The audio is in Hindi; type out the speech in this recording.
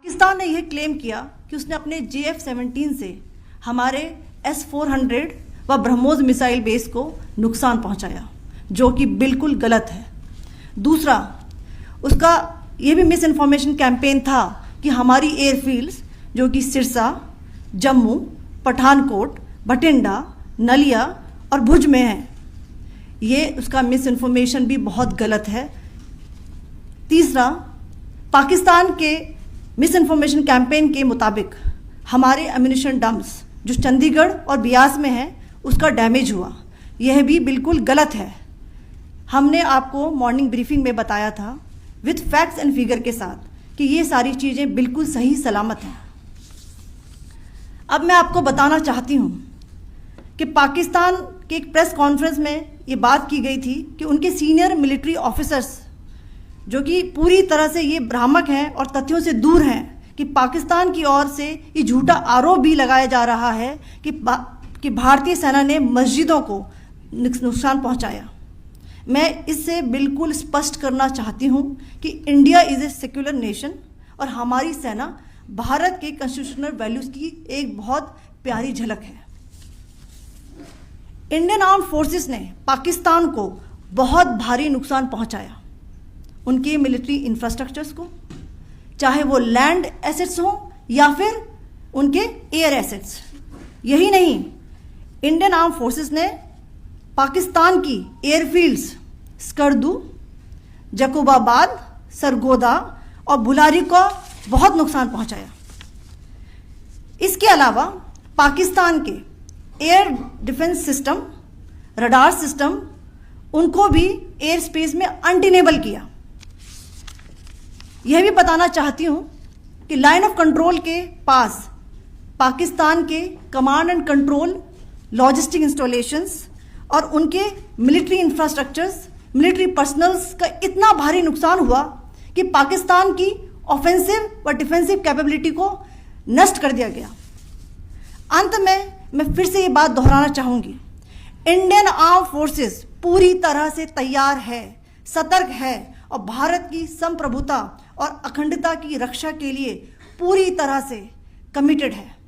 पाकिस्तान ने यह क्लेम किया कि उसने अपने JF-17 से हमारे S-400 व ब्रह्मोस मिसाइल बेस को नुकसान पहुंचाया, जो कि बिल्कुल गलत है। दूसरा, उसका यह भी मिस इन्फॉर्मेशन कैंपेन था कि हमारी एयरफील्ड्स जो कि सिरसा, जम्मू, पठानकोट, बठिंडा, नलिया और भुज में हैं, ये उसका मिस इन्फॉर्मेशन भी बहुत गलत है। तीसरा, पाकिस्तान के मिस इन्फॉर्मेशन कैंपेन के मुताबिक हमारे एम्यूनिशन डम्प्स जो चंडीगढ़ और बियास में है उसका डैमेज हुआ, यह भी बिल्कुल गलत है। हमने आपको मॉर्निंग ब्रीफिंग में बताया था विथ फैक्ट्स एंड फिगर के साथ कि ये सारी चीज़ें बिल्कुल सही सलामत हैं। अब मैं आपको बताना चाहती हूँ कि पाकिस्तान के एक प्रेस कॉन्फ्रेंस में ये बात की गई थी कि उनके सीनियर मिलिट्री ऑफिसर्स जो कि पूरी तरह से ये भ्रामक हैं और तथ्यों से दूर हैं कि पाकिस्तान की ओर से ये झूठा आरोप भी लगाया जा रहा है कि भारतीय सेना ने मस्जिदों को नुकसान पहुंचाया। मैं इससे बिल्कुल स्पष्ट करना चाहती हूं कि India is a secular nation और हमारी सेना भारत के कॉन्स्टिट्यूशनल वैल्यूज़ की एक बहुत प्यारी झलक है। इंडियन आर्म्ड फोर्सेस ने पाकिस्तान को बहुत भारी नुकसान पहुंचाया, उनके मिलिट्री इंफ्रास्ट्रक्चर्स को, चाहे वो लैंड एसेट्स हों या फिर उनके एयर एसेट्स। यही नहीं, इंडियन आर्म फोर्सेस ने पाकिस्तान की एयरफील्ड्स स्कर्दू, जकोबाबाद, सरगोदा और बुलारी को बहुत नुकसान पहुंचाया। इसके अलावा पाकिस्तान के air defence system, radar system, उनको भी एयर स्पेस में अनटेनेबल किया। यह भी बताना चाहती हूं कि लाइन ऑफ कंट्रोल के पास पाकिस्तान के command and control logistic installations और उनके मिलिट्री इंफ्रास्ट्रक्चर्स, मिलिट्री पर्सनल्स का इतना भारी नुकसान हुआ कि पाकिस्तान की ऑफेंसिव व डिफेंसिव कैपेबिलिटी को नष्ट कर दिया गया। अंत में मैं फिर से ये बात दोहराना चाहूँगी, इंडियन आर्म फोर्सेस पूरी तरह से तैयार है, सतर्क है और भारत की संप्रभुता और अखंडता की रक्षा के लिए पूरी तरह से कमिटेड है।